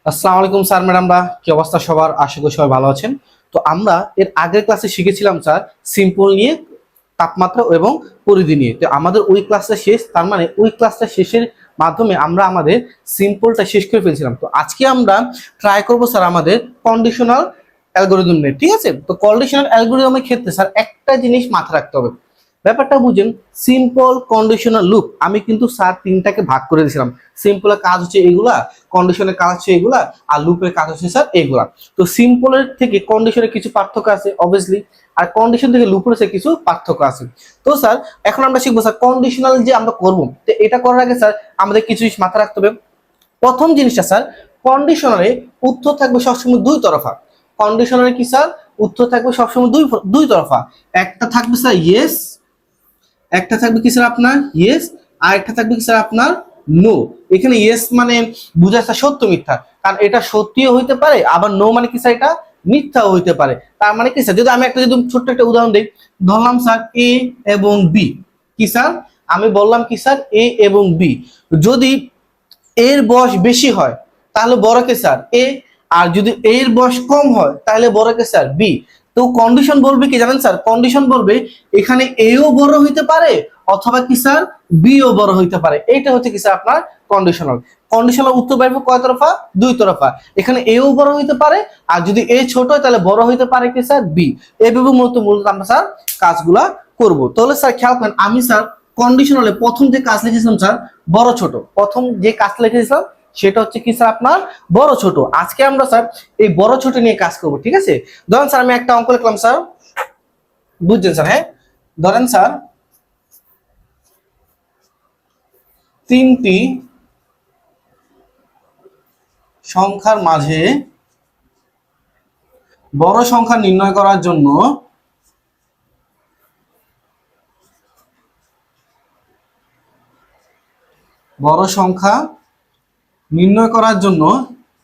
আসসালামু আলাইকুম স্যার ম্যাডামরা, কি অবস্থা সবার? আশা করি সবাই ভালো আছেন। তো আমরা এর আগের ক্লাসে শিখেছিলাম স্যার সিম্পল নিয়ে, তাপমাত্রা এবং পরিধি নিয়ে। তো আমাদের ওই ক্লাসটা শেষ, তার মানে ওই ক্লাসটা শেষের মাধ্যমে আমরা আমাদের সিম্পলটা শেষ করে ফেলছিলাম। তো আজকে আমরা ট্রাই করবো স্যার আমাদের কন্ডিশনাল অ্যালগোরিদম নিয়ে, ঠিক আছে? তো কন্ডিশনাল অ্যালগোরিদমের ক্ষেত্রে স্যার একটা জিনিস মাথায় রাখতে হবে, ব্যাপারটা বুঝেন। সিম্পল, কন্ডিশনাল, লুপ, আমি কিন্তু স্যার তিনটাকে ভাগ করে দিয়েছিলাম। সিম্পলের কাজ হচ্ছে এগুলা, কন্ডিশনের কাজ হচ্ছে এগুলা, আর লুপের কাজ হচ্ছে স্যার এগুলা। তো সিম্পলের থেকে কন্ডিশনের কিছু পার্থক্য আছে অবভিয়াসলি, আর কন্ডিশন থেকে লুপের কিছু পার্থক্য আছে। তো স্যার এখন আমরা শিখবো স্যার কন্ডিশনাল যে আমরা করবো, তো এটা করার আগে স্যার আমাদের কিছু জিনিস মাথায় রাখতে হবে। প্রথম জিনিসটা স্যার, কন্ডিশনারে উত্তর থাকবে সবসময় দুই তরফা। কন্ডিশনারে কি স্যার? উত্তর থাকবে সবসময় দুই তরফা। একটা থাকবে স্যার ইয়েস, একটা থাকবে কি স্যার আপনার ইয়েস, আর একটা থাকবে কি স্যার আপনার নো। এখানে ইয়েস মানে বুঝা স্যার সত্য মিথ্যা, কারণ এটা সত্যিও হইতে পারে, আবার নো মানে কি স্যার এটা মিথ্যাও হইতে পারে। তার মানে কি স্যার, যদি আমি একটা যদি ছোট্ট একটা উদাহরণ দিই, ধরলাম স্যার এ এবং বি। কি স্যার? আমি বললাম কি স্যার এ এবং বি, যদি এর বয়স বেশি হয় তাহলে বড় কে স্যার এ, আর যদি এর বয়স কম হয় তাহলে বড় কে স্যার বি। তো কন্ডিশন বলবে কি জানেন স্যার? কন্ডিশন বলবে এখানে এও বড় হইতে পারে অথবা কি স্যার বিও বড় হইতে পারে। এইটা হচ্ছে কি স্যার আপনার কন্ডিশনাল। কন্ডিশনাল উত্তর বাইবে কয় তরফা? দুই তরফা। এখানে এও বড় হইতে পারে, আর যদি এ ছোট হয় তাহলে বড় হইতে পারে কি স্যার বি। এইভাবে মূলত আমরা স্যার কাজগুলা করব। তাহলে স্যার খেয়াল করেন, আমি স্যার কন্ডিশনালে প্রথম যে কাজ লিখেছিলাম স্যার বড় ছোট, প্রথম যে কাজ লিখেছিলাম সেটা হচ্ছে কি স্যার আপনার বড় ছোট। আজকে আমরা স্যার এই বড় ছোট নিয়ে কাজ করব, ঠিক আছে? ধরেন স্যার আমি একটা অঙ্ক লিখলাম স্যার, বুঝছেন স্যার? হ্যাঁ, ধরেন স্যার তিনটি সংখ্যার মাঝে বড় সংখ্যা নির্ণয় করার জন্য বড় সংখ্যা নির্ণয় করার জন্য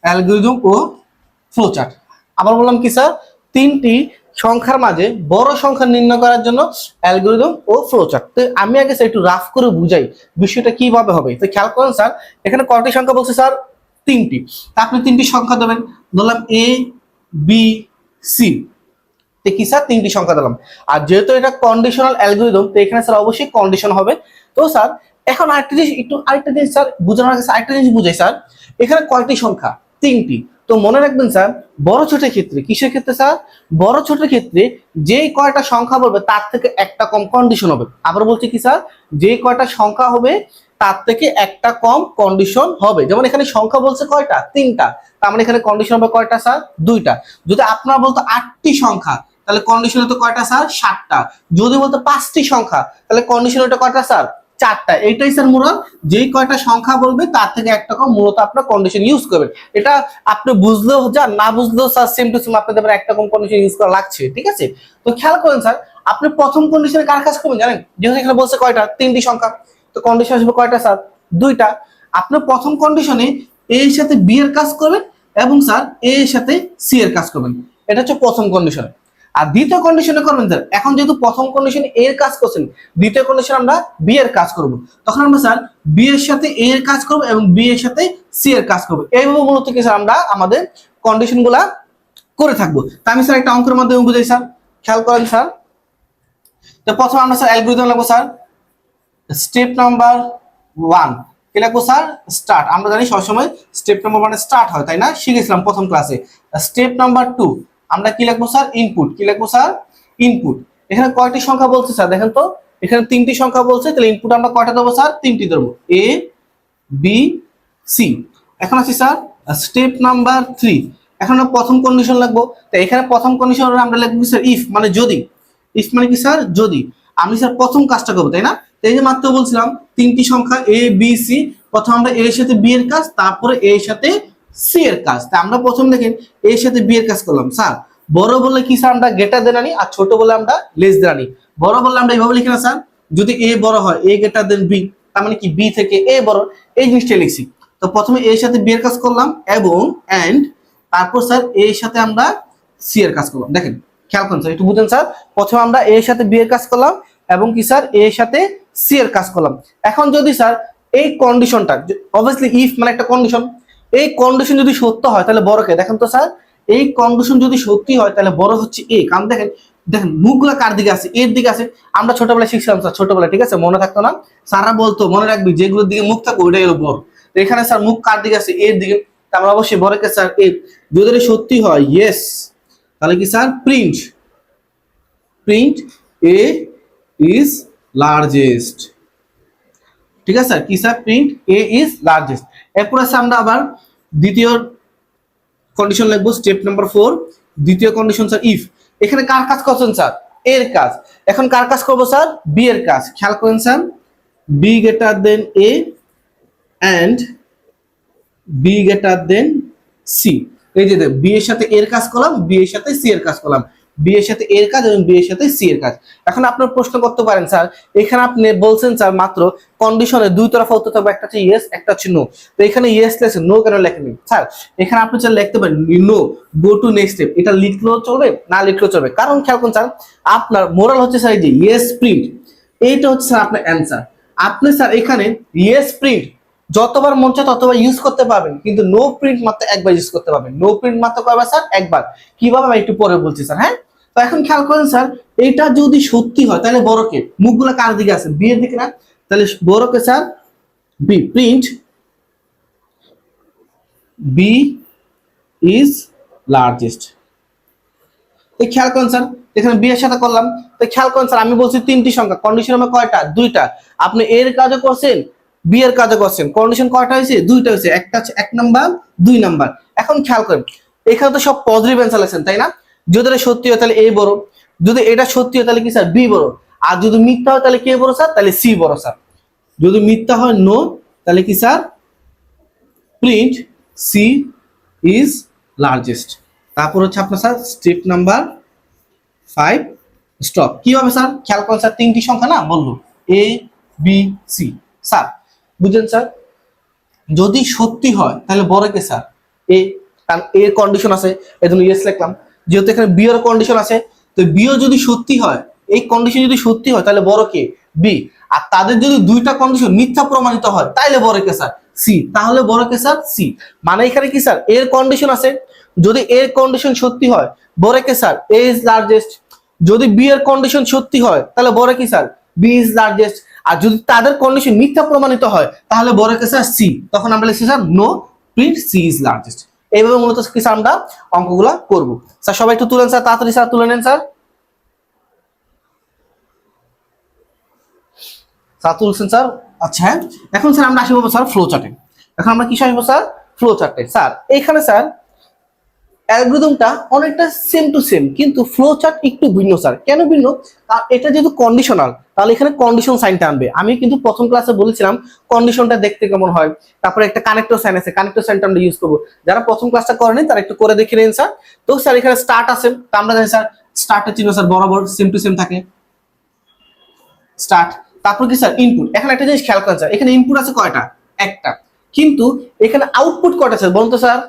অ্যালগরিদম ও ফ্লোচার্ট। আবার বললাম কি স্যার, তিনটি সংখ্যার মাঝে বড় সংখ্যা নির্ণয় করার জন্য অ্যালগরিদম ও ফ্লোচার্ট। তো আমি আগে স্যার একটু রাফ করে বুঝাই বিষয়টা কিভাবে হবে। তো খেয়াল করেন স্যার, এখানে কয়টি সংখ্যা বলছে স্যার? তিনটি। তা আপনি তিনটি সংখ্যা দেবেন, ধরলাম এ বি সি। কি স্যার তিনটি সংখ্যা দিলাম। আর যেহেতু এটা কন্ডিশনাল অ্যালগরিদম, তো এখানে স্যার অবশ্যই কন্ডিশন হবে। তো স্যার এখন আরেকটা জিনিস স্যার বোঝানোর আগে আরেকটা জিনিস বুঝাই স্যার, এখানে কয়টি সংখ্যা? তিনটি। তো মনে রাখবেন স্যার, বড় ছোটের ক্ষেত্রে, কিসের ক্ষেত্রে স্যার? বড় ছোটের ক্ষেত্রে যেই কয়টা সংখ্যা বলবে তার থেকে একটা কম কন্ডিশন হবে। আবার বলছি কি স্যার, যে কয়টা সংখ্যা হবে তার থেকে একটা কম কন্ডিশন হবে। যেমন এখানে সংখ্যা বলছে কয়টা? তিনটা, তার মানে এখানে কন্ডিশন হবে কয়টা স্যার? দুইটা। যদি আপনার বলতো 8টি সংখ্যা, তাহলে কন্ডিশন হতো কয়টা স্যার? 7টা। যদি বলতো 5টি সংখ্যা, তাহলে কন্ডিশন হতো কয়টা স্যার? 4টা। এইটাই স্যার মূলত, যেই কয়টা সংখ্যা বলবে তার থেকে একটা কম মূলত আপনার কন্ডিশন ইউজ করবেন। এটা আপনি বুঝলেও যা, না বুঝলেও স্যার সেম টু সেম আপনাদের একটা কম কন্ডিশন ইউজ করা লাগছে, ঠিক আছে? তো খেয়াল করেন স্যার, আপনি প্রথম কন্ডিশনে কার কাজ করবেন জানেন? যেহেতু এখানে বলছে কয়টা? তিনটি সংখ্যা, তো কন্ডিশন আসবে কয়টা স্যার? দুইটা। আপনি প্রথম কন্ডিশনে এ এর সাথে বি এর কাজ করবেন এবং স্যার এ এর সাথে সি এর কাজ করবেন। এটা হচ্ছে প্রথম কন্ডিশন। আর দ্বিতীয় কন্ডিশনে করবেন স্যার, এখন যেহেতু প্রথম কন্ডিশনে এ এর কাজ করছেন, দ্বিতীয় কন্ডিশনে আমরা বি এর কাজ করব। তখন আমরা স্যার বি এর সাথে এ এর কাজ করব এবং বি এর সাথে সি এর কাজ করব। এইভাবে মূলত কি স্যার আমরা আমাদের কন্ডিশনগুলা করে থাকবো। তা আমি স্যার একটা অঙ্কের মাধ্যমে বুঝাই স্যার, খেয়াল করেন স্যার। তো প্রথমে আমরা স্যার অ্যালগরিদম লাগবো স্যার। স্টেপ নাম্বার 1 কি লাগবো স্যার? স্টার্ট। আমরা জানি সবসময় স্টেপ নাম্বার 1 স্টার্ট হয়, তাই না? শিখেছিলাম প্রথম ক্লাসে। স্টেপ নাম্বার 2 আমরা কি লাগবো স্যার? ইনপুট। কি লাগবো স্যার? ইনপুট। এখানে কয়টি সংখ্যা বলছে স্যার? দেখেন তো, এখানে তিনটি সংখ্যা বলছে, তাহলে ইনপুট আমরা কয়টা দেবো স্যার? তিনটি দেবো, এ বি সি। এখন আসি স্যার স্টেপ নাম্বার 3। এখন প্রথম কন্ডিশন লাগবো। তো এখানে প্রথম কন্ডিশন আমরা লিখবো স্যার ইফ, মানে যদি। ইফ মানে কি স্যার? যদি। আমি স্যার প্রথম কাজটা করবো, তাই না? এই যে মাত্র বলছিলাম তিনটি সংখ্যা এ বি সি, প্রথম আমরা এর সাথে বি এর কাজ, তারপরে এর সাথে সি এর কাজ। তা আমরা প্রথম দেখেন এর সাথে বি এর কাজ করলাম স্যার। বড় বললে কি স্যার? আমরা গ্রেটার দেন আনি, আর ছোট বলে আমরা লেস দেন আনি। বড় বললে আমরা এইভাবে লিখি না স্যার, যদি এ বড় হয় এ গ্রেটার দেন বি, তার মানে কি বি থেকে এ বড়, এই জিনিসটা লিখছি। তো প্রথমে এর সাথে বি এর কাজ করলাম এবং এন্ড তারপর স্যার এর সাথে আমরা সি এর কাজ করলাম। দেখেন খেয়াল করুন স্যার, একটু বুঝেন স্যার। প্রথমে আমরা এর সাথে বি এর কাজ করলাম এবং কি স্যার এর সাথে সি এর কাজ করলাম। এখন যদি স্যার এই কন্ডিশনটা, অবভিয়াসলি ইফ মানে একটা কন্ডিশন, এই কন্ডিশন যদি সত্য হয় তাহলে বড় কে? দেখেন তো স্যার, এই কন্ডিশন যদি সত্যি হয় তাহলে বড় হচ্ছে এ। কারণ দেখেন দেখেন মুখগুলো কার দিকে আছে? এর দিকে আছে। আমরা ছোটবেলায় শিখছিলাম স্যার, ছোটবেলায়, ঠিক আছে, মনে থাকতো না? স্যাররা বলতো মনে রাখবি যেগুলোর দিকে মুখ থাকবে ওইটাই হলো বড়। তো এখানে স্যার মুখ কার দিকে আছে? এর দিকে। তাহলে অবশ্যই বড় কে স্যার? এ। যদি এটা সত্যি হয় ইয়েস, তাহলে কি sir? Print print A is largest. ঠিক আছে স্যার, কি sir? Print A is largest. এরপর আছে আমরা আবার দ্বিতীয় কন্ডিশন লিখবো, স্টেপ নাম্বার 4। দ্বিতীয় কন্ডিশন স্যার, ইফ। এখানে কার কাজ করছেন স্যার? এর কাজ। এখন কার কাজ করবো স্যার? বি এর কাজ। খেয়াল করেন sir, B greater than A and B greater than C. এই যে বি এর সাথে এর কাজ করলাম, বি এর সাথে সি এর কাজ করলাম, বি এর সাথে এর কাজ এবং বি এর সাথে সি এর কাজ। এখন আপনার প্রশ্ন করতে পারেন স্যার, এখানে আপনি বলছেন স্যার মাত্র কন্ডিশনে দুই তরফা উত্তর থাকবে, একটা হচ্ছে ইয়েস, একটা হচ্ছে নো। তো এখানে ইয়েস লেখেন, নো কেন লেখেননি স্যার? এখানে আপনি চাইলে লিখতে পারেন no, go to next step. এটা লিখলেও চলবে, না লিখলেও চলবে। কারণ খেয়াল করুন স্যার, আপনার মোরাল হচ্ছে স্যার এই যে ইয়েস প্রিন্ট, এইটা হচ্ছে স্যার আপনার অ্যান্সার। আপনি স্যার এখানে ইয়েস প্রিন্ট যতবার মন চায় ততবার ইউজ করতে পারবেন, কিন্তু নো প্রিন্ট মাত্র একবার ইউজ করতে পারবেন। নো প্রিন্ট মাত্র কয়বার স্যার? একবার। কিভাবে আমি একটু পরে বলছি স্যার, হ্যাঁ? তো এখন খেয়াল করেন স্যার, এটা যদি সত্যি হয় তাহলে বড় কে? মুখগুলো কার দিকে আছে? বি এর দিকে না? তাহলে বড় কে sir? B. Print B is largest. এই খেয়াল করেন স্যার, এখানে বি এর সাথে করলাম। তো খেয়াল করেন স্যার, আমি বলছি তিনটি সংখ্যা, কন্ডিশন আমার কয়টা? দুইটা। আপনি এর কাজও করছেন, বি এর কাজও করছেন। কন্ডিশন কয়টা হয়েছে? দুইটা হয়েছে। একটা হচ্ছে 1 নাম্বার, 2 নাম্বার। এখন খেয়াল করেন, এখানে তো সব পজিটিভ অ্যান্সার লেখেন, তাই না? যদি এটা সত্যি হয় তাহলে এ বড়, যদি এটা সত্যি হয় তাহলে কি স্যার? বি বড়। আর যদি মিথ্যা হয় তাহলে কে বড় স্যার? তাহলে সি বড় স্যার। যদি মিথ্যা হয় নো, তাহলে কি sir? Print C is largest. তারপর হচ্ছে আপনার স্যার স্টেপ নাম্বার 5, স্টপ। কি হবে স্যার? খেয়াল করেন স্যার, তিনটি সংখ্যা না বললো, এ বি সি। স্যার বুঝলেন স্যার, যদি সত্যি হয় তাহলে বড় কে স্যার? এ। কারণ এর কন্ডিশন আছে, এজন্য ইয়েস লিখলাম। যেহেতু এখানে বি এর কন্ডিশন আছে, তো বিও যদি সত্যি হয়, এই কন্ডিশন যদি সত্যি হয় তাহলে বড় কে? বি। আর তাদের যদি দুইটা কন্ডিশন মিথ্যা প্রমাণিত হয় তাহলে বড় কে স্যার? সি। তাহলে বড় কে স্যার? সি। মানে এখানে কি স্যার? এর কন্ডিশন আছে, যদি এর কন্ডিশন সত্যি হয় বড় কে স্যার? A is largest. যদি বি এর কন্ডিশন সত্যি হয় তাহলে বড় কি স্যার? B is largest. আর যদি তাদের কন্ডিশন মিথ্যা প্রমাণিত হয় তাহলে বড় কে স্যার? সি। তখন আমরা লিখছি sir no, print C is largest. এইভাবে মূলত কি স্যার আমরা অঙ্কগুলা করব। স্যার সবাই একটু তুলেন স্যার, তাড়াতাড়ি স্যার তুলে নেন স্যার। স্যার তুলছেন স্যার? আচ্ছা হ্যাঁ, এখন স্যার আমরা আসবো স্যার ফ্লো চার্টে। এখন আমরা কি আসবো স্যার? ফ্লো চার্টে। স্যার এখানে স্যার অ্যালগরিদমটা অনেকটা সেম টু সেম, কিন্তু ফ্লো চার্ট একটু ভিন্ন স্যার। কেন ভিন্ন? এটা যেহেতু কন্ডিশনাল, তাহলে এখানে কন্ডিশন সাইনটা আনবে। আমি কিন্তু প্রথম ক্লাসে বলেছিলাম কন্ডিশনটা দেখতে কেমন হয়, তারপরে একটা কানেক্টর সাইন আছে, কানেক্টর সাইনটা আমরা ইউজ করবো। যারা প্রথম ক্লাসটা করেনি তারা একটু করে দেখে নিন স্যার। তো স্যার এখানে স্টার্ট আছে, তা আমরা জানি স্যার স্টার্টের চিহ্ন স্যার বরাবর সেম টু সেম থাকে, স্টার্ট। তারপর কি স্যার? ইনপুট। এখানে একটা জিনিস খেয়াল করেন স্যার, এখানে ইনপুট আছে কয়টা? একটা। কিন্তু এখানে আউটপুট কয়টা স্যার বলুন তো স্যার?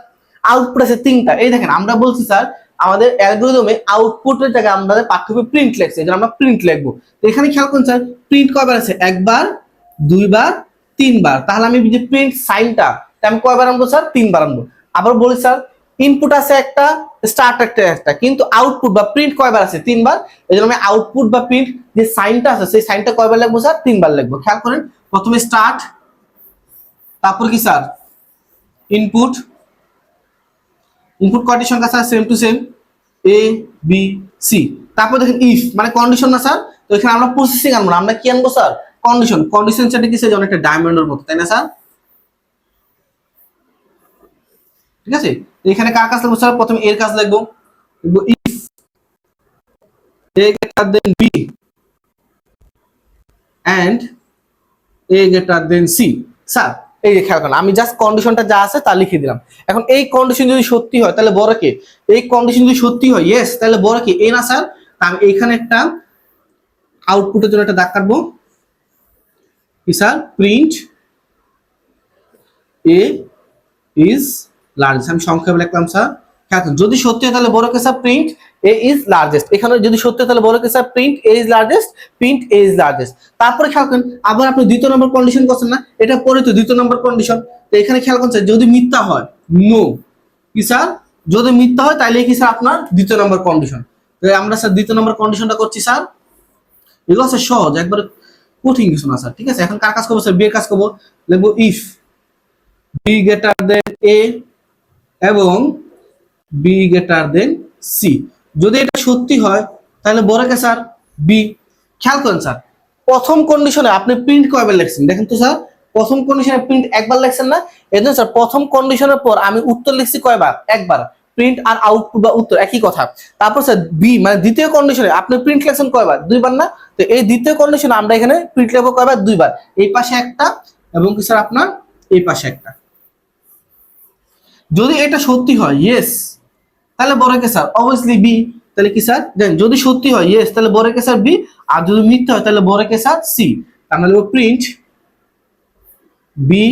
আউটপুট আছে 3টা। এই দেখেন, আমরা বলছি স্যার আমাদের অ্যালগরিদমে আউটপুটের জায়গায় আমাদের পাঠ্যবই প্রিন্ট লেখছে, যেন আমরা প্রিন্ট লিখবো। তো এখানে খেয়াল করুন স্যার, প্রিন্ট কয়বার আছে? একবার, দুইবার, তিনবার। তাহলে আমি যে প্রিন্ট সাইনটা আমি কয়বার আনবো স্যার? 3বার আনবো। আবার বলি স্যার, ইনপুট আছে একটা, স্টার্ট একটা, কিন্তু আউটপুট বা প্রিন্ট কয়বার আছে? 3বার। এই জন্য আমি আউটপুট বা প্রিন্ট যে সাইনটা আছে সেই সাইনটা কয়বার লিখবো স্যার? 3বার লিখবো। খেয়াল করেন, প্রথমে স্টার্ট, তারপর কি স্যার? ইনপুট। ইনপুট কয়টি সংখ্যা sir? Same to same, A B C. তারপর দেখেন ইফ, মানে কন্ডিশন না স্যার? তো এখানে আমরা প্রসেসিং আনবো না, আমরা কি আনবো স্যার? কন্ডিশন। কন্ডিশন সেটা কি স্যার? অনেকটা ডায়মন্ডের মতো, তাই না স্যার? ঠিক আছে, এখানে কার কাজ লিখবো স্যার? প্রথমে এর কাজ লিখবো, if A greater than B and A greater than C. Sir এই যে খেয়াল করেন, আমি জাস্ট কন্ডিশনটা যা আছে তা লিখে দিলাম। এখন এই কন্ডিশন যদি সত্যি হয় তাহলে বড় কে? এই কন্ডিশন যদি সত্যি হয় ইয়েস, তাহলে বড় কে? এ না স্যার? আমি এইখানে একটা আউটপুটের জন্য একটা দাগ কাটবো, কি sir? Print A is large. আমি সংক্ষেপে লিখলাম স্যার যদি সত্যি হয় তাহলে বড় Kesar print A is largest, এখানে যদি সত্যি হয় তাহলে বড় Kesar print A is largest, print A is largest. তারপরে খেয়াল করেন আবার আপনি দ্বিতীয় নম্বর কন্ডিশন করছেন না, এটা পরে তো দ্বিতীয় নম্বর কন্ডিশন। তো এখানে খেয়াল করছেন যদি মিথ্যা হয় নো, কি স্যার যদি মিথ্যা হয় তাহলে কি স্যার আপনার দ্বিতীয় নম্বর কন্ডিশন। তো আমরা স্যার দ্বিতীয় নম্বর কন্ডিশনটা করছি স্যার, এগুলো স্যার সহজ, একবারে কঠিন কিছু না স্যার, ঠিক আছে। এখন কার কাজ করবো স্যার, বি এর কাজ করবো, লিখবো if B greater than A এবং বি গ্রেটার দেন সি। যদি এটা সত্যি হয় তাহলে বড় কে স্যার বি। খেয়াল করেন স্যার প্রথম কন্ডিশনে আপনি প্রিন্ট কয়বার লিখছেন দেখেন তো স্যার, প্রথম কন্ডিশনে প্রিন্ট একবার লিখছেন না, এজন্য স্যার প্রথম কন্ডিশনের পর আমি উত্তর লিখছি কয়বার, একবার। প্রিন্ট আর আউটপুট বা উত্তর একই কথা। তারপর স্যার বি মানে দ্বিতীয় কন্ডিশনে আপনি প্রিন্ট লিখছেন কয়বার, দুইবার না। তো এই দ্বিতীয় কন্ডিশনে আমরা এখানে প্রিন্ট লিখবো কয়বার, দুইবার, এই পাশে একটা এবং কি স্যার আপনার এই পাশে একটা। যদি এটা সত্যি হয় ইয়েস তাহলে বড় কে স্যার অবভিয়াসলি বি, তাহলে কি স্যার দেন যদি সত্যি হয় ইয়েস তাহলে বড় কে স্যার বি, আর যদি মিথ্যা হয় তাহলে বড় কে স্যার সি। আমরা লিখব প্রিন্ট বি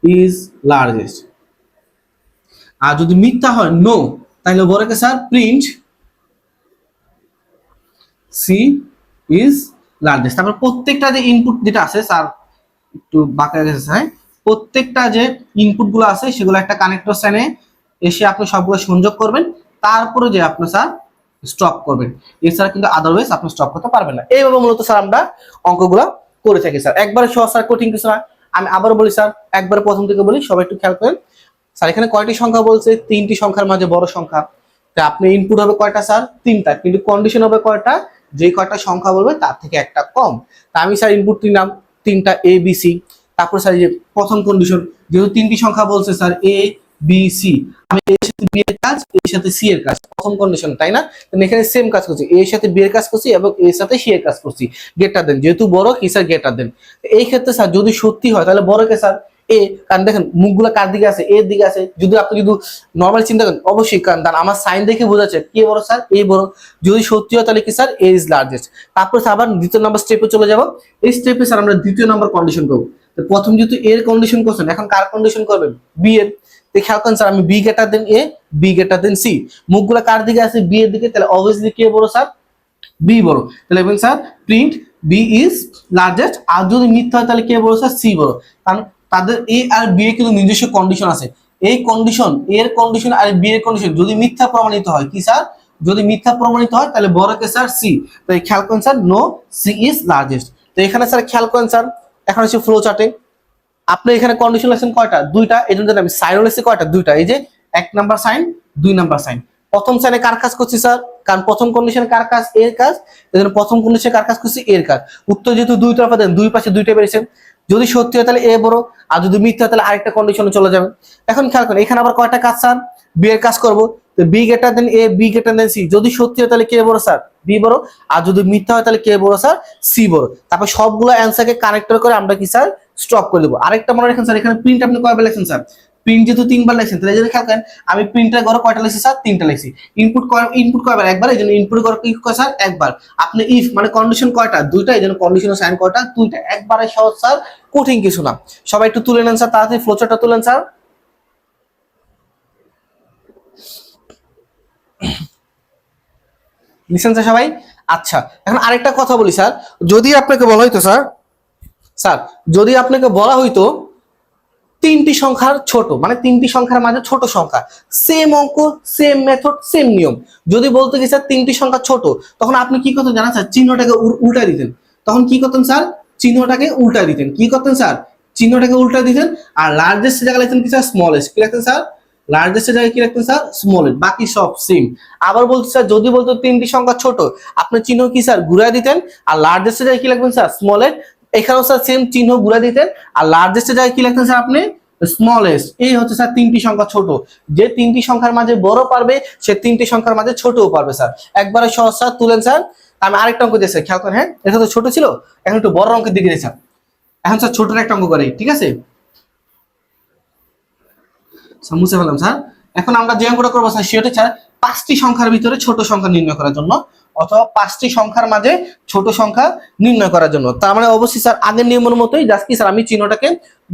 ইজ লার্জেস্ট। আর যদি মিথ্যা হয় নো তাহলে বড় কে sir print C is largest. তারপর প্রত্যেকটা যে ইনপুট যেটা আছে স্যার একটু বাঁকা গেছে স্যার, প্রত্যেকটা যে ইনপুট গুলো আছে সেগুলো একটা কানেক্টর স্যানে এসে আপনি সবগুলো সংযোগ করবেন, তারপরে যে আপনি স্যার স্টপ করবেন, এছাড়া কিন্তু আদারওয়াইজ আপনি স্টপ করতে পারবেন না। এইভাবে মূলত স্যার আমরা অঙ্কগুলো করে থাকি স্যার, একবারে সহজ স্যার, কঠিন কিছু না। আমি আবার বলি স্যার, একবারে প্রথম থেকে বলি, সবাই একটু খেয়াল করেন স্যার। এখানে কয়টি সংখ্যা বলছে, তিনটি সংখ্যার মাঝে বড় সংখ্যা। তা আপনি ইনপুট হবে কয়টা স্যার, তিনটা, কিন্তু কন্ডিশন হবে কয়টা, যে কয়টা সংখ্যা বলবে তার থেকে একটা কম। তা আমি স্যার ইনপুট নিলাম তিনটা এ বি সি। তারপর স্যার যে প্রথম কন্ডিশন, যেহেতু তিনটি সংখ্যা বলছে স্যার এ বি সি, আমি এর সাথে বি এর কাজ এর সাথে সি এর কাজ, প্রথম কন্ডিশন তাই না। এখানে সেম কাজ করছি, এর সাথে বি এর কাজ করছি এবং এর সাথে সি এর কাজ করছি, গ্রেটার দেন, যেহেতু বড় কি স্যার গ্রেটার দেন। এই ক্ষেত্রে স্যার যদি সত্যি হয় তাহলে বড় কে স্যার এ, কারণ দেখেন মুখগুলো কার দিকে আছে, এর দিকে আছে। যদি আপনি যদি নর্মাল চিন্তা করেন অবশ্যই, কারণ আমার সাইন দেখে বোঝাচ্ছে কে বড় স্যার এ বড়। যদি সত্যি হয় তাহলে কি স্যার এ ইজ লার্জেস্ট। তারপর স্যার আবার দ্বিতীয় নম্বর স্টেপে চলে যাব। এই স্টেপে স্যার আমরা দ্বিতীয় নম্বর কন্ডিশন করবো। প্রথম যেহেতু এর কন্ডিশন করছেন, এখন কার কন্ডিশন করবেন, বি এর। খেয়াল করেন স্যার আমি B greater than A B greater than C, মুখগুলো কার দিকে আছে, বি এর দিকে, তাহলে অবভিয়াসলি কে বড় স্যার বি বড়। তাহলে এবং sir print B is largest. আর যদি মিথ্যা হয় তাহলে কে বড় স্যার সি বড়, কারণ তাদের এ আর বি এর কিন্তু নিজস্ব কন্ডিশন আছে। এই কন্ডিশন এর কন্ডিশন আর বি এর কন্ডিশন যদি মিথ্যা প্রমাণিত হয় কি স্যার, যদি মিথ্যা প্রমাণিত হয় তাহলে বড় কে স্যার সি। তো খেয়াল করেন sir no C is largest. তো এখানে স্যার খেয়াল করেন স্যার, এখন হচ্ছে ফ্লো চার্টে আপনি এখানে কন্ডিশন লেখছেন কয়টা, দুইটা, এই জন্য আমি সাইন লিখছি কয়টা, দুইটা। এই যে এক নাম্বার সাইন, দুই নাম্বার সাইন। প্রথম সাইনে কার কাজ করছি স্যার, কারণ প্রথম কন্ডিশনে কার কাজ, এর কাজ, এজন্য প্রথম কন্ডিশনে কার কাজ করছি, এর কাজ। উত্তর যেহেতু দুই তরফা দেন, দুই পাশে দুইটা বেরিয়েছেন, যদি সত্যি হয় তাহলে এ বড়, আর যদি মিথ্যা হয় তাহলে আরেকটা কন্ডিশনে চলে যাবে। এখন খেয়াল করেন এখানে আবার কয়টা কাজ স্যার, বি এর কাজ করব। তো B greater than A B greater than C, যদি সত্যি হয় তাহলে কে বড় স্যার বি বড়, আর যদি মিথ্যা হয় তাহলে কে বড় স্যার সি বড়। তারপর সবগুলো অ্যান্সারকে কানেক্টর করে আমরা কি স্যার স্টপ করে দেবো। আরেকটা মনে রাখেন স্যার, এখানে প্রিন্ট আপনি কয়বার লেখেন স্যার, প্রিন্ট যেহেতু তিনবার লেখছেন, তাহলে যদি খেয়াল করেন আমি প্রিন্টের ঘরে কয়টা লিখছি স্যার, তিনটা লিখছি। ইনপুট কয়বার, একবার, এই জন্য ইনপুট ঘরে কি কয় স্যার একবার। আপনি ইফ মানে কন্ডিশন কয়টা, দুইটা, এই জন্য কন্ডিশনের সাইন কয়টা, দুইটা। একবারে সহজ স্যার, কঠিন কিছু না। সবাই একটু তুলে নেন স্যার, তাড়াতাড়ি ফ্লোচার্টটা তুলেন স্যার। লিসেন স্যার সবাই। আচ্ছা এখন আরেকটা কথা বলি স্যার, যদি আপনাকে বলা হইতো স্যার, স্যার যদি আপনাকে বলা হইতো তিনটি সংখ্যার ছোট, মানে তিনটি সংখ্যার মাঝে ছোট সংখ্যা, সেম অঙ্ক সেম মেথড সেম নিয়ম, যদি বলতে কি স্যার তিনটি সংখ্যা ছোট, তখন আপনি কি করতেন জানেন স্যার, চিহ্নটাকে উল্টা দিতেন। তখন কি করতেন স্যার, চিহ্নটাকে উল্টা দিতেন। কি করতেন স্যার, চিহ্নটাকে উল্টা দিতেন, আর লার্জেস্ট জায়গায় লিখতেন কি স্যার স্মলেস্ট। কি লিখতেন স্যার, লার্জেস্ট জায়গায় কি লিখতেন স্যার স্মলেস্ট, বাকি সব সেম। আবার বলতে স্যার যদি বলতো তিনটি সংখ্যা ছোট, আপনি চিহ্ন কি স্যার ঘুরে দিতেন, আর লার্জেস্ট জায়গায় কি লিখবেন স্যার স্মলেস্ট। এখানেও স্যার সেম চিহ্ন ঘুরে দিতেন, আর লার্জেস্ট জায়গায় কি লিখতেন স্যার আপনি স্মলেস্ট। এই হচ্ছে স্যার তিনটি সংখ্যা ছোট, যে তিনটি সংখ্যার মাঝে বড় পারবে সে তিনটি সংখ্যার মাঝে ছোটও পারবে স্যার। একবারে সহজ স্যার, তুলেন স্যার। আমি আরেকটা অঙ্ক দিয়েছি খেয়াল করেন, হ্যাঁ এটা তো ছোট ছিল, এখন একটু বড় অঙ্কের দিকে দিয়েছি। এখন স্যার ছোটর একটা অঙ্ক করে, ঠিক আছে মুছে ফেলাম স্যার। এখন আমরা যে অঙ্কটা করবো স্যার সেটা স্যার পাঁচটি সংখ্যার ভিতরে ছোট সংখ্যা নির্ণয় করার জন্য, অথবা পাঁচটি সংখ্যার মাঝে ছোট সংখ্যা নির্ণয় করার জন্য। তার মানে অবশ্যই স্যার আগের নিয়মের মতোই জাস্ট কি স্যার আমি চিহ্নটাকে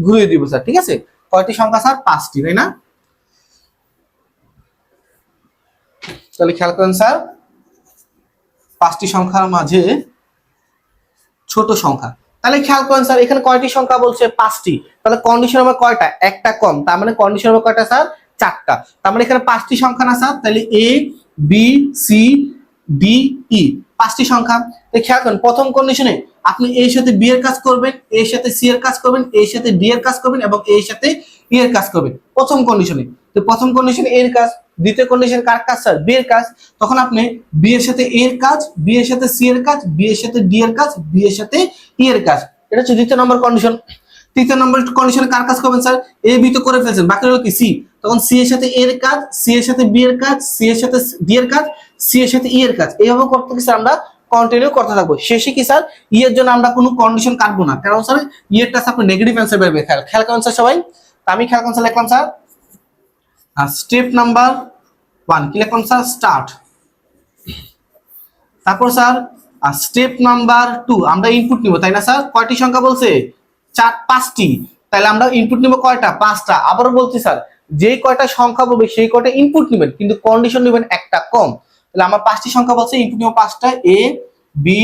ঘুরিয়ে দিব স্যার, ঠিক আছে। কয়টি সংখ্যা স্যার, পাঁচটি, তাই না। তাহলে খেয়াল করেন স্যার, 5টি সংখ্যার মাঝে ছোট সংখ্যা। তাহলে খেয়াল করেন স্যার, এখানে কয়টি সংখ্যা বলছে? 5টি। তাহলে কন্ডিশন হবে কয়টা? একটা কম, তার মানে কন্ডিশন হবে কয়টা স্যার? 4টা। তার মানে এখানে 5টি সংখ্যা না স্যার? তাহলে এ বি সি ডি ই 5টি সংখ্যা। খেয়াল করেন, প্রথম কন্ডিশনে আপনি এর সাথে বি এর কাজ করবেন, এর সাথে সি এর কাজ করবেন, এর সাথে ডি এর কাজ করবেন এবং এর সাথে ই এর কাজ করবেন প্রথম কন্ডিশনে। তো প্রথম কন্ডিশনে এর কাজ, দ্বিতীয় কন্ডিশন কার কাজ স্যার? বি এর কাজ। তখন আপনি বি এর সাথে এর কাজ, বি এর সাথে সি এর কাজ, বি এর সাথে ডি এর কাজ, বি এর সাথে ই এর কাজ। এটা হচ্ছে দ্বিতীয় নম্বর কন্ডিশন। তৃতীয় নম্বর কন্ডিশনে কার কাজ করবেন স্যার? এ বি তো করে ফেলছেন, বাকি হলো কি সি। তখন সি এর সাথে এর কাজ, সি এর সাথে বি এর কাজ, সি এর সাথে ডি এর কাজ, সি এর সাথে ই এর কাজ। এইভাবে করতে কি স্যার আমরা কন্টিনিউ করতে থাকবো। শেষে কি স্যার? ই এর জন্য আমরা কোনো কন্ডিশন কাটবো না, কারণ স্যার ই এরটা আপনার নেগেটিভ অ্যান্সার বেরবে। খেয়াল করেন স্যার সবাই। আমি খেয়াল করেন স্যার লিখলাম স্যার স্টেপ নাম্বার 1 কি লিখলাম স্যার? স্টার্ট। তারপর স্যার স্টেপ নাম্বার 2 আমরা ইনপুট নিব, তাই না স্যার? কয়টি সংখ্যা বলছে? 5টি। তাহলে আমরা ইনপুট নিব কয়টা? 5টা। আবারও বলছি স্যার, যে কয়টা সংখ্যা বলবে সেই কয়টা ইনপুট নেবেন, কিন্তু কন্ডিশন নেবেন একটা কম। তাহলে আমার 5টি সংখ্যা বলছে, ইনপুট নিব 5টা, এ বি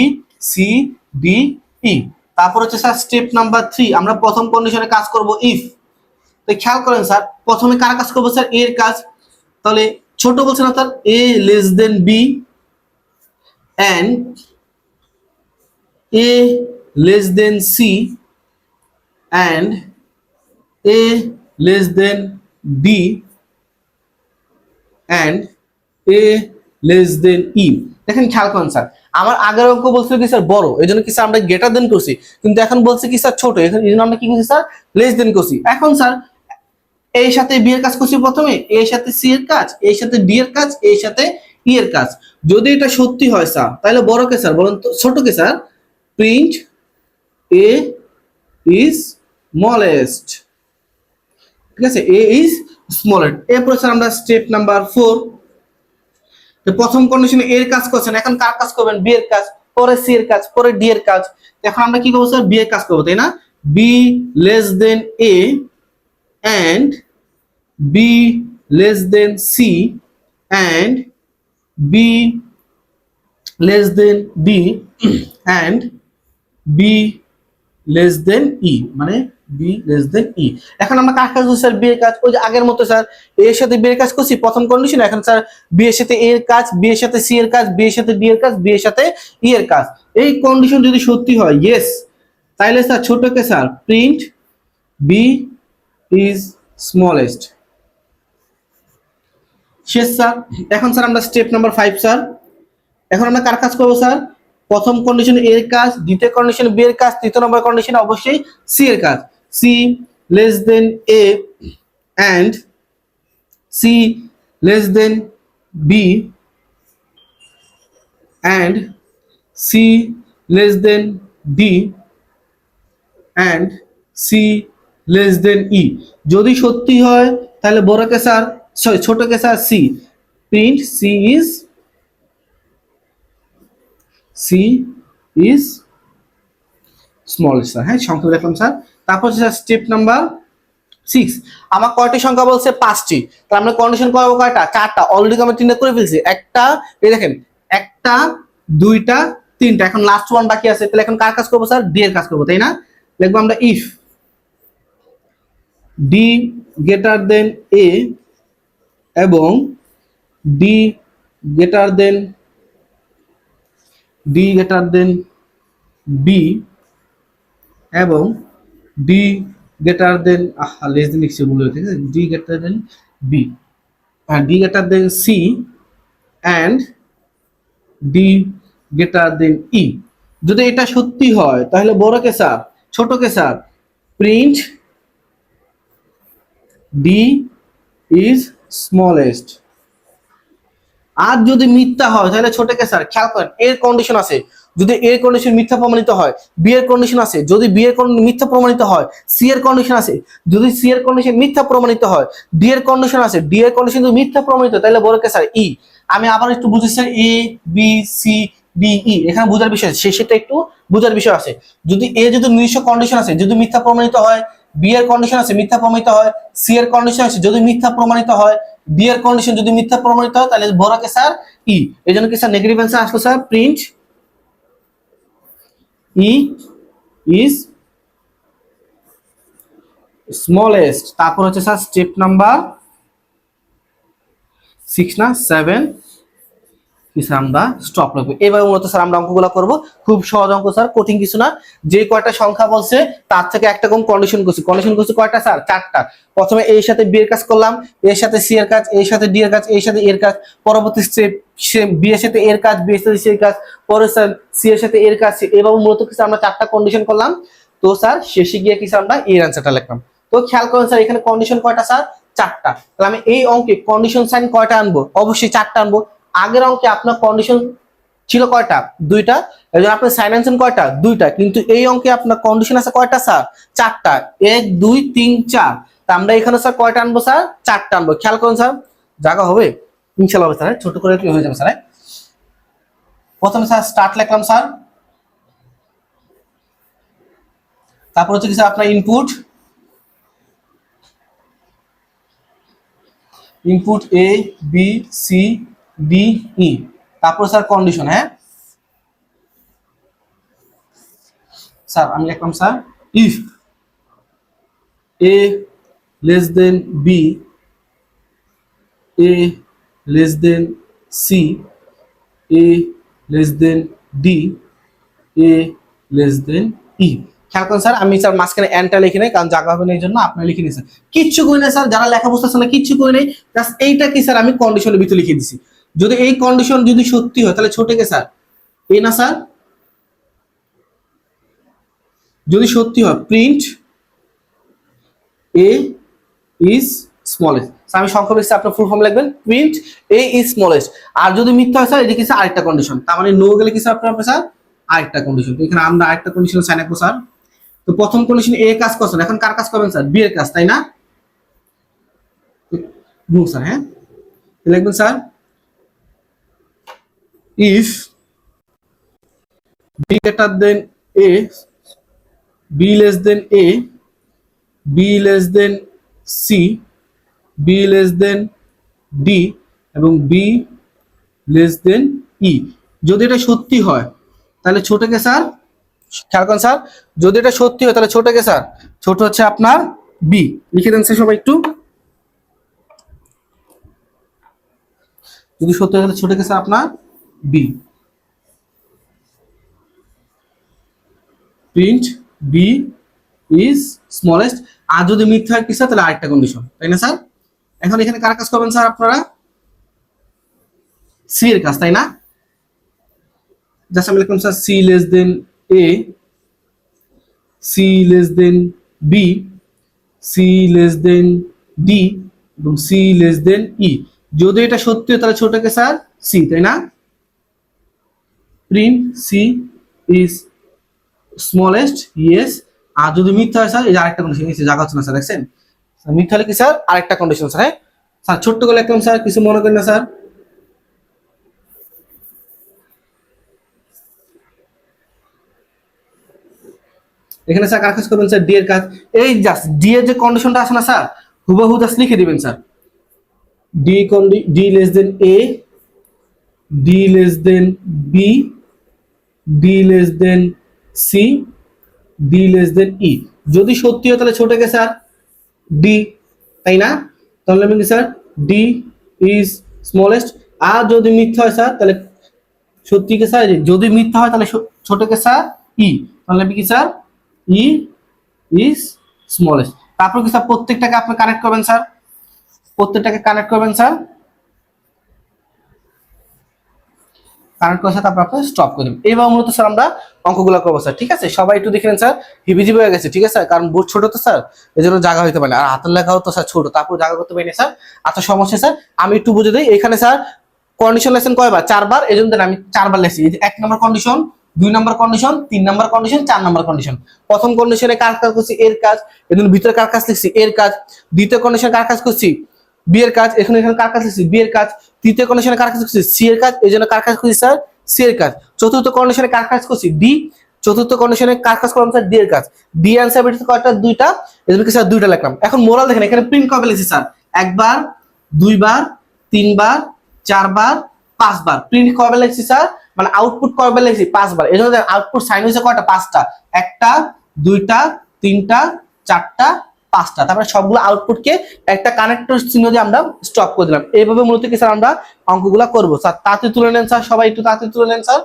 সি ডি ই। তারপর হচ্ছে স্যার স্টেপ নাম্বার 3 আমরা প্রথম কন্ডিশনে কাজ করব ইফ। তো খেয়াল করেন স্যার, প্রথমে কার কাজ করবো স্যার? এর কাজ। তাহলে ছোট বলছে না sir? A less than B and a less than c and a less than d and a less than e। দেখেন খেয়াল করেন স্যার, আমার আগের অঙ্ক বলছিল কি স্যার? বড়, এই জন্য কি স্যার আমরা গ্রেটার দেন করছি, কিন্তু এখন বলছে কি স্যার? ছোট, এখন এই জন্য আমরা কি করছি স্যার? লেস দেন করছি। এখন স্যার এর সাথে বি এর কাজ করছি প্রথমে, এর সাথে সি এর কাজ, এর সাথে ডি এর কাজ, এর সাথে ই এর কাজ। যদি এটা সত্যি হয় স্যার, তাহলে বড় কে স্যার? বলুন তো ছোট কে sir? Print A is smallest. ঠিক আছে, এ ইজ স্মলেস্ট। এরপর স্যার আমরা স্টেপ নাম্বার 4, প্রথম কন্ডিশনে এর কাজ করছেন, এখন কার কাজ করবেন? বি এর কাজ, পরে সি এর কাজ, পরে ডি এর কাজ। এখন আমরা কি করবো স্যার? বি এর কাজ করবো, তাই না? B less than A and b less than c and b less than d and b less than e, মানে b less than e। এখন আমরা কার কাজ করছি স্যার? বি এর কাজ। ওই যে আগের মতো স্যার, এ এর সাথে বি এর কাজ করছি প্রথম কন্ডিশন, এখন স্যার বি এর সাথে এ এর কাজ, বি এর সাথে সি এর কাজ, বি এর সাথে ডি এর কাজ, বি এর সাথে ই এর কাজ। এই কন্ডিশন যদি সত্যি হয় ইয়েস, তাহলে স্যার ছোটকে sir print B is smallest. শেষ স্যার। এখন স্যার আমরা স্টেপ নাম্বার 5 স্যার, এখন আমরা কার কাজ করবো স্যার? প্রথম কন্ডিশনে এর কাজ, দ্বিতীয় কন্ডিশনে বি এর কাজ, তৃতীয় নম্বর কন্ডিশনে অবশ্যই সি এর কাজ। C less than A and C less than B and C less than D and C less than E. যদি সত্যি হয় তাহলে বড়কে স্যার, সরি ছোটকে sir C, print C is small sir. হ্যাঁ, সংখ্যা দেখলাম স্যার। তারপর স্যার স্টেপ নাম্বার 6 আমার কয়টি সংখ্যা বলছে? 5টি। তাহলে আমরা কন্ডিশন করবো কয়টা? 4টা। অলরেডি আমরা 3টা করে ফেলছি। একটা, এই দেখেন, একটা, দুইটা, 3টা, এখন লাস্ট ওয়ান বাকি আছে। তাহলে এখন কার কাজ করবো স্যার? ডি এর কাজ করবো, তাই না? লিখবো আমরা if D greater than A এবং ডি গ্রেটার দেন বি এবং D greater than less than লিখছি ভুল হয়ে, ঠিক আছে? D greater than B and d greater than c and d greater than e। যদি এটা সত্যি হয় তাহলে বড় কে স্যার? ছোট কে sir? Print d is smallest। আর যদি মিথ্যা হয় তাহলে ছোট কে স্যার? খেয়াল করেন, এর কন্ডিশন আছে, যদি এর কন্ডিশন মিথ্যা প্রমাণিত হয়, বি এর কন্ডিশন আছে, যদি বি এর মিথ্যা প্রমাণিত হয়, সি এর কন্ডিশন আছে, যদি সি এর কন্ডিশন মিথ্যা প্রমাণিত হয়, ডি এর কন্ডিশন আছে, ডি এর কন্ডিশন যদি মিথ্যা প্রমাণিত হয়, তাহলে বড় কে স্যার? ই। আমি আবার একটু বুঝি স্যার, এ বি সি ডি ই, এখানে বোঝার বিষয় আছে, সেটা একটু বোঝার বিষয় আছে। যদি এ যদি নিজস্ব কন্ডিশন আছে, যদি মিথ্যা প্রমাণিত হয়, বি এর কন্ডিশন আছে, মিথ্যা প্রমাণিত হয়, সি এর কন্ডিশন আছে, যদি মিথ্যা প্রমাণিত হয়, বি এর কন্ডিশন যদি মিথ্যা প্রমাণিত হয় তাহলে বড়কে স্যার ই, এই জন্য কি স্যার নেগেটিভ অ্যান্সার আসলো sir print E is smallest. তারপর হচ্ছে স্যার স্টেপ নাম্বার 6 না 7 আমরা স্টপ রাখবো। এবার মূলত স্যার আমরা অঙ্কগুলো করব, খুব সহজ অঙ্ক স্যার, কঠিন কিছু না। যে কয়টা সংখ্যা বলছে তার থেকে একটা কম কন্ডিশন করছি কয়টা স্যার? 4টা। প্রথমে এর সাথে বি এর কাজ করলাম, এর সাথে সি এর কাজ, এর সাথে ডি এর কাজ, এর সাথে এর কাজ, পরবর্তী স্টেপ বি এর সাথে এর কাজ, বি এর সাথে সি এর কাজ, পরে স্যার সি এর সাথে এর কাজ। এভাবে মূলত কিছু আমরা 4টা কন্ডিশন করলাম। তো স্যার শেষে গিয়ে কিছু আমরা এর অ্যান্সারটা লিখলাম। তো খেয়াল করুন স্যার এখানে কন্ডিশন কয়টা স্যার? 4টা। তাহলে আমি এই অঙ্কে কন্ডিশন সাইন কয়টা আনবো? অবশ্যই 4টা আনবো। আগের অঙ্কে আপনার কন্ডিশন ছিল কয়টা? 2টা। এই জন্য আপনার সাইন আনছেন কয়টা? 2টা। কিন্তু এই অঙ্কে আপনার কন্ডিশন আছে কয়টা স্যার? 4টা। 1 2 3 4। তা আমরা এখানে স্যার কয়টা আনবো স্যার? 4টা আনবো। খেয়াল করুন স্যার, জায়গা হবে ইনশাআল্লাহ হবে স্যার, ছোট করে কি হয়ে যাবে স্যার। প্রথমে স্যার স্টার্ট লিখলাম স্যার, তারপর হচ্ছে কি স্যার আপনার input A B C D E, তারপর স্যার কন্ডিশন। হ্যাঁ স্যার আমি লিখলাম sir if A less than B, A less than C, A less than D, A less than E. খেয়াল করেন স্যার আমি স্যার মাঝখানে এনটা লিখি নাই, কারণ জায়গা হবে না এই জন্য আপনি লিখে নিয়েছেন। কিচ্ছু করি না স্যার, যারা লেখা বুঝতেছে না কিচ্ছু করি নাই, জাস্ট এইটা কি স্যার আমি কন্ডিশনের ভিতরে লিখে দিছি। যদি এই কন্ডিশন যদি সত্যি হয় তাহলে ছোটকে স্যার এই না স্যার, যদি সত্যি হয় প্রিন্ট এ ইজ স্মলেস্ট। আমি সংখ্যা লিখছি, আপনার ফুল ফর্ম লিখবেন প্রিন্ট এ ইজ স্মলেস্ট। আর যদি মিথ্যা হয় স্যার এদিকে স্যার আরেকটা কন্ডিশন, তার মানে নো গেলে কি স্যার আপনার স্যার আরেকটা কন্ডিশন। তো এখানে আমরা আরেকটা কন্ডিশন সাইন রাখবো স্যার। তো প্রথম কন্ডিশন এ কাজ করছেন, এখন কার কাজ করবেন স্যার? বি এর কাজ, তাই না? No sir. হ্যাঁ লিখবেন sir if B greater than A, B less than A, B less than C, B less than D এবং বি লেস দেন ই। যদি এটা সত্যি হয় তাহলে ছোটকে স্যার, খেয়াল করেন স্যার, যদি এটা সত্যি হয় তাহলে ছোটকে স্যার, ছোট হচ্ছে আপনার বি। লিখে দেন স্যার সবাই একটু, যদি সত্যি হয় তাহলে ছোটকে স্যার আপনার B. Print B is smallest. আর যদি মিথ্যা হয় কি স্যার তাহলে আরেকটা কন্ডিশন, তাই না স্যার? এখন এখানে কার কাজ করবেন স্যার? আপনারা সি এর কাজ, তাই না? জাস্ট আমি লিখলাম sir C less than A, C less than B, C less than D এবং সি লেস দেন ই। যদি এটা সত্যি হয় তাহলে ছোটকে স্যার সি, তাই না? Print C is smallest, yes. আর যদি মিথ্যা হয় স্যার এই যে আরেকটা কন্ডিশন, এই জায়গা হচ্ছে না স্যার, দেখছেন? মিথ্যা হলে কি স্যার আরেকটা কন্ডিশন স্যার। হ্যাঁ স্যার ছোট্ট করে লিখলাম স্যার, কিছু মনে করেন না স্যার। এখানে স্যার কার কাজ করবেন স্যার? ডি এর কাজ। এই জাস্ট ডি এর যে কন্ডিশনটা আছে না স্যার, হুবহু জাস্ট লিখে দিবেন sir. D less than A, D less than B, D less than C, D less than E. যদি সত্যি হয় তাহলে ছোটকে স্যার ডি, তাই না? তাহলে আমি কি স্যার ডি ইজ স্মলেস্ট। আর যদি মিথ্যা হয় স্যার তাহলে সত্যিকে স্যার, যদি মিথ্যা হয় তাহলে ছোটকে স্যার ই, তাহলে আমি কি স্যার ই ইজ স্মলেস্ট। তারপর কি স্যার প্রত্যেকটাকে আপনি কানেক্ট করবেন স্যার, প্রত্যেকটাকে কানেক্ট করবেন স্যার, কানেক্ট করে তারপর আপনি স্টপ করে দেবেন। এইভাবে মূলত স্যার আমরা অঙ্কগুলো করবো স্যার, ঠিক আছে? সবাই একটু দেখে নেন স্যার, হিবিজিবি হয়ে গেছে, ঠিক আছে? কারণ বোর্ড ছোট তো স্যার, এই জন্য জায়গা হইতে পারে না। আর হাতের লেখাও তো স্যার ছোট, তারপর জায়গা করতে পারি না স্যার। আচ্ছা সমস্যা স্যার, আমি একটু বুঝে দিই। এখানে স্যার কন্ডিশন লেসেন কয়বার? 4বার। এই জন্য আমি 4বার লেখছি। এই যে 1 নম্বর কন্ডিশন, 2 নম্বর কন্ডিশন, 3 নম্বর কন্ডিশন, 4 নম্বর কন্ডিশন। প্রথম কন্ডিশনে কার কাজ করছি? এর কাজ। এই জন্য ভিতরে কার কাজ লিখছি? এর কাজ। দ্বিতীয় কন্ডিশনে কার কাজ করছি? বি এর কাজ। এখানে কার কাজ লিখছি? বি এর কাজ। তৃতীয় কন্ডিশনে কার কাজ করছি? সি এর কাজ। এই জন্য কার কাজ করছি স্যার? সি এর কাজ। চতুর্থ কন্ডিশনে কার কাজ করছি? ডি। চতুর্থ কন্ডিশনে কার কাজ করলাম স্যার? ডি এর কাজ। ডি অ্যান্সার বেরিয়েছে কয়টা? 2টা। এজন্য কি স্যার 2টা লিখলাম। এখন মোরাল দেখেন, এখানে প্রিন্ট কবে লিখছি স্যার? একবার, 2 বার, 3 বার, 4 বার, 5 বার। প্রিন্ট কয়বার লিখছি স্যার, মানে আউটপুট কয়বার লিখছি 5 বার। এই জন্য আউটপুট সাইন হয়েছে কয়টা, 5টা। 1টা, 2টা, 3টা, 4টা, 5টা। তারপরে সবগুলো আউটপুটকে একটা কানেক্টর চিহ্ন দিয়ে আমরা স্টপ করে দিলাম। এইভাবে মূলত কি স্যার আমরা অঙ্কগুলা করবো। স্যার তাড়াতাড়ি তুলে নেন স্যার, সবাই একটু তাড়াতাড়ি তুলে নেন স্যার।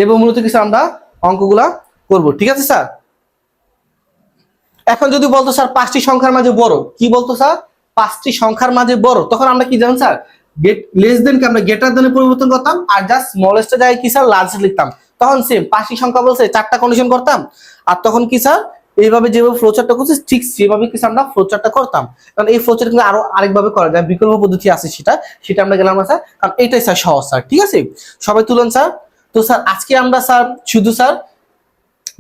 এবং মূলত কি স্যার আমরা অঙ্কগুলা করব, ঠিক আছে স্যার। এখন যদি বলতো স্যার 5টি সংখ্যার মাঝে বড়, কি বলতো স্যার, 5টি সংখ্যার মাঝে বড়, তখন আমরা কি জানেন স্যার, গেট লেস দেন কে আমরা গ্রেটার দেনে পরিবর্তন করতাম, আর জাস্ট স্মলেস্টটা জায়গায় কি স্যার লার্জ লিখতাম। তখন সেম 5টি সংখ্যা বলছে 4টা কন্ডিশন করতাম, আর তখন কি স্যার এইভাবে যেভাবে ফ্লোচার্টটা করছি ঠিক সেভাবে কি আমরা ফ্লোচার্টটা করতাম। কারণ এই ফ্লোচার্ট কিন্তু আরো আরেকভাবে করা যায়, বিকল্প পদ্ধতি আছে, সেটা আমরা গেলাম না স্যার, কারণ এটাই স্যার সহজ স্যার, ঠিক আছে। সবাই তুলেন স্যার। তো স্যার আজকে আমরা স্যার শুধু স্যার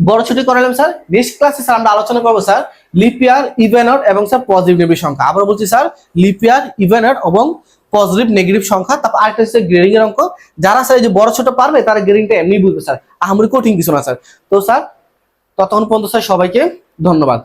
বড় ছুটি করালাম স্যার। নেক্সট ক্লাসে স্যার আমরা আলোচনা করবো স্যার লিপ ইয়ার, ইভেন অড এবং স্যার পজিটিভ নেগেটিভ সংখ্যা। আবার বলছি স্যার লিপ ইয়ার, ইভেন অড এবং পজিটিভ নেগেটিভ সংখ্যা। তারপর আরেকটা হচ্ছে গ্রেডিং এর অঙ্ক। যারা স্যার এই যে বড় ছোট পারবে তারা গ্রেডিংটা এমনি বুঝবে স্যার, আহামরি কঠিন কিছু না স্যার। তো স্যার ততক্ষণ পর্যন্ত স্যার সবাইকে ধন্যবাদ।